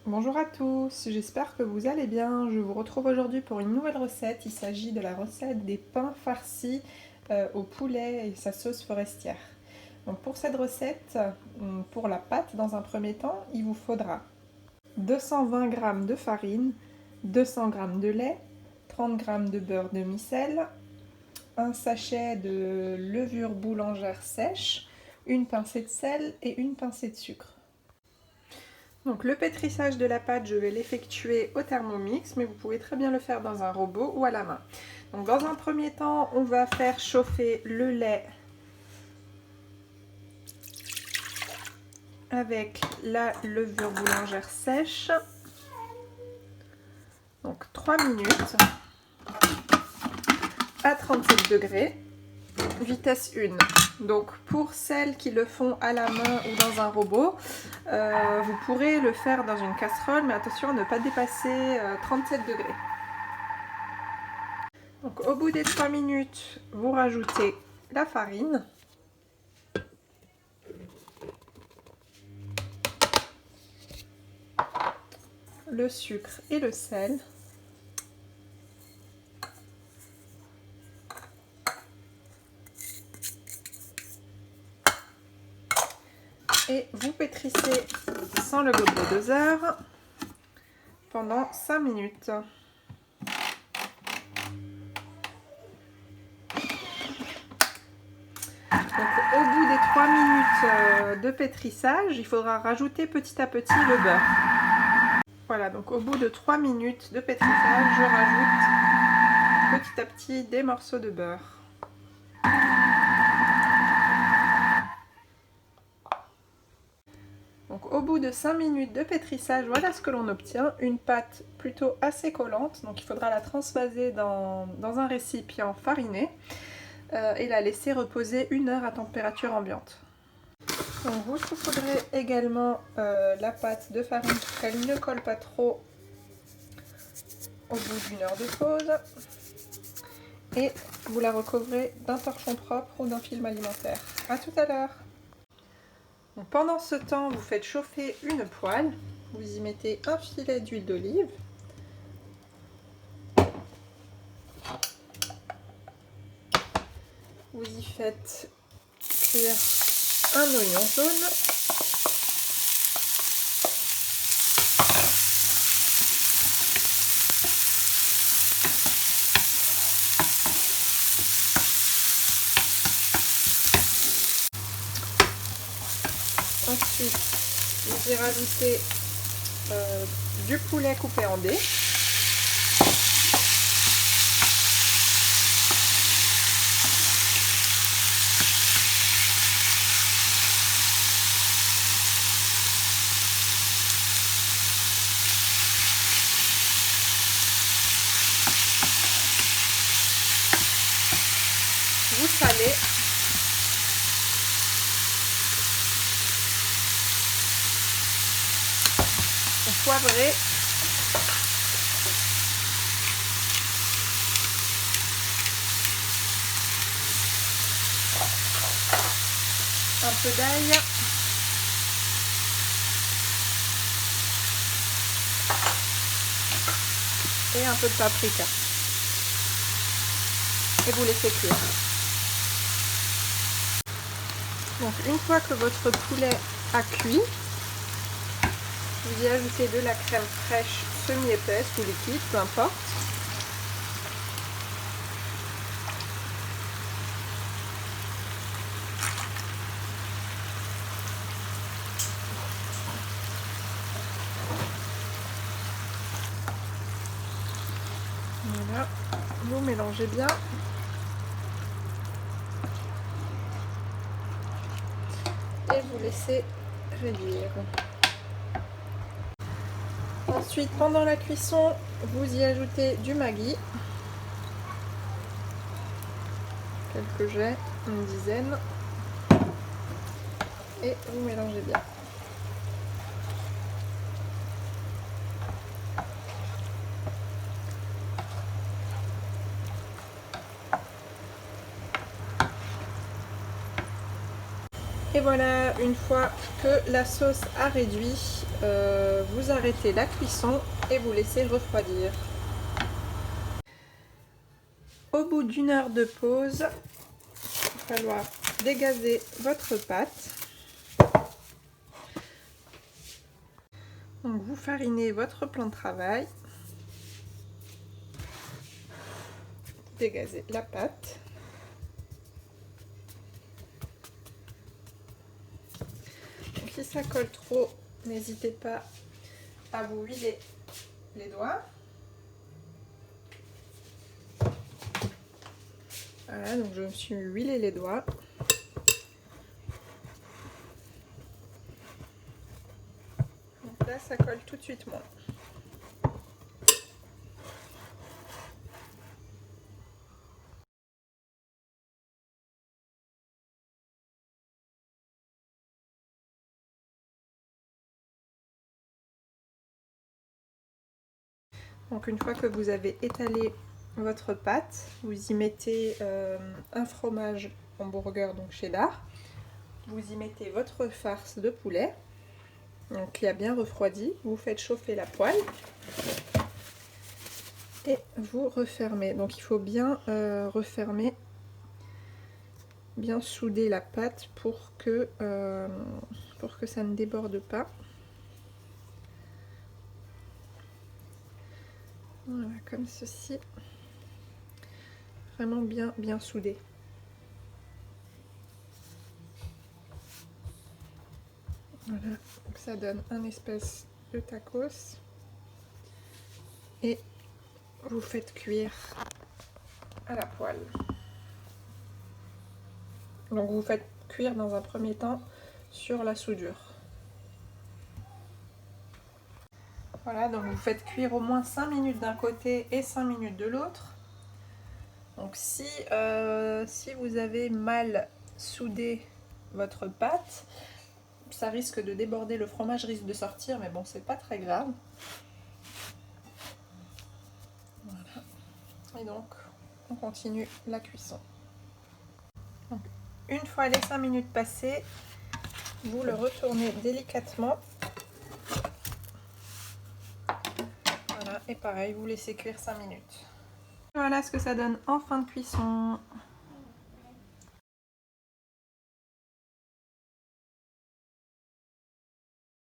Bonjour à tous, j'espère que vous allez bien. Je vous retrouve aujourd'hui pour une nouvelle recette. Il s'agit de la recette des pains farcis au poulet et sa sauce forestière. Donc pour cette recette, pour la pâte dans un premier temps, il vous faudra 220 g de farine, 200 g de lait, 30 g de beurre demi-sel, un sachet de levure boulangère sèche, une pincée de sel et une pincée de sucre. Donc le pétrissage de la pâte, je vais l'effectuer au Thermomix, mais vous pouvez très bien le faire dans un robot ou à la main. Donc dans un premier temps, on va faire chauffer le lait avec la levure boulangère sèche. Donc 3 minutes à 37 degrés, vitesse 1. Donc pour celles qui le font à la main ou dans un robot, vous pourrez le faire dans une casserole, mais attention à ne pas dépasser 37 degrés. Donc au bout des 3 minutes, vous rajoutez la farine, le sucre et le sel. Et vous pétrissez sans le gobelet doseur pendant 5 minutes. Donc, au bout des 3 minutes de pétrissage, il faudra rajouter petit à petit le beurre. Voilà, donc au bout de 3 minutes de pétrissage, je rajoute petit à petit des morceaux de beurre. Donc au bout de 5 minutes de pétrissage, voilà ce que l'on obtient, une pâte plutôt assez collante, donc il faudra la transvaser dans un récipient fariné et la laisser reposer 1 heure à température ambiante. Donc vous saupoudrez également la pâte de farine pour qu'elle ne colle pas trop au bout d'1 heure de pause et vous la recouvrez d'un torchon propre ou d'un film alimentaire. A tout à l'heure. Donc pendant ce temps, vous faites chauffer une poêle, vous y mettez un filet d'huile d'olive, vous y faites cuire un oignon jaune, ensuite vous y rajoutez du poulet coupé en dés. Vous salez. Vous poivrez. Un peu d'ail. Et un peu de paprika. Et vous laissez cuire. Donc une fois que votre poulet a cuit, vous y ajoutez de la crème fraîche semi-épaisse ou liquide, peu importe. Voilà, vous mélangez bien. Et vous laissez réduire. Ensuite, pendant la cuisson, vous y ajoutez du Maggi, quelques jets, une dizaine, et vous mélangez bien. Et voilà, une fois que la sauce a réduit, vous arrêtez la cuisson et vous laissez refroidir. Au bout d'1 heure de pause, il va falloir dégazer votre pâte. Donc vous farinez votre plan de travail. Dégazez la pâte. Donc, si ça colle trop, n'hésitez pas à vous huiler les doigts. Voilà, donc je me suis huilé les doigts. Donc là, ça colle tout de suite moins. Donc une fois que vous avez étalé votre pâte, vous y mettez un fromage hamburger, donc cheddar. Vous y mettez votre farce de poulet, donc qui a bien refroidi. Vous faites chauffer la poêle et vous refermez. Donc il faut bien refermer, bien souder la pâte pour que ça ne déborde pas. Voilà, comme ceci. Vraiment bien soudé. Voilà, donc ça donne un espèce de tacos. Et vous faites cuire à la poêle. Donc vous faites cuire dans un premier temps sur la soudure. Voilà, donc vous faites cuire au moins 5 minutes d'un côté et 5 minutes de l'autre. Donc si vous avez mal soudé votre pâte, ça risque de déborder, le fromage risque de sortir, mais bon, c'est pas très grave. Voilà. Et donc, on continue la cuisson. Donc, une fois les 5 minutes passées, vous le retournez délicatement. Voilà, et pareil, vous laissez cuire 5 minutes. Voilà ce que ça donne en fin de cuisson.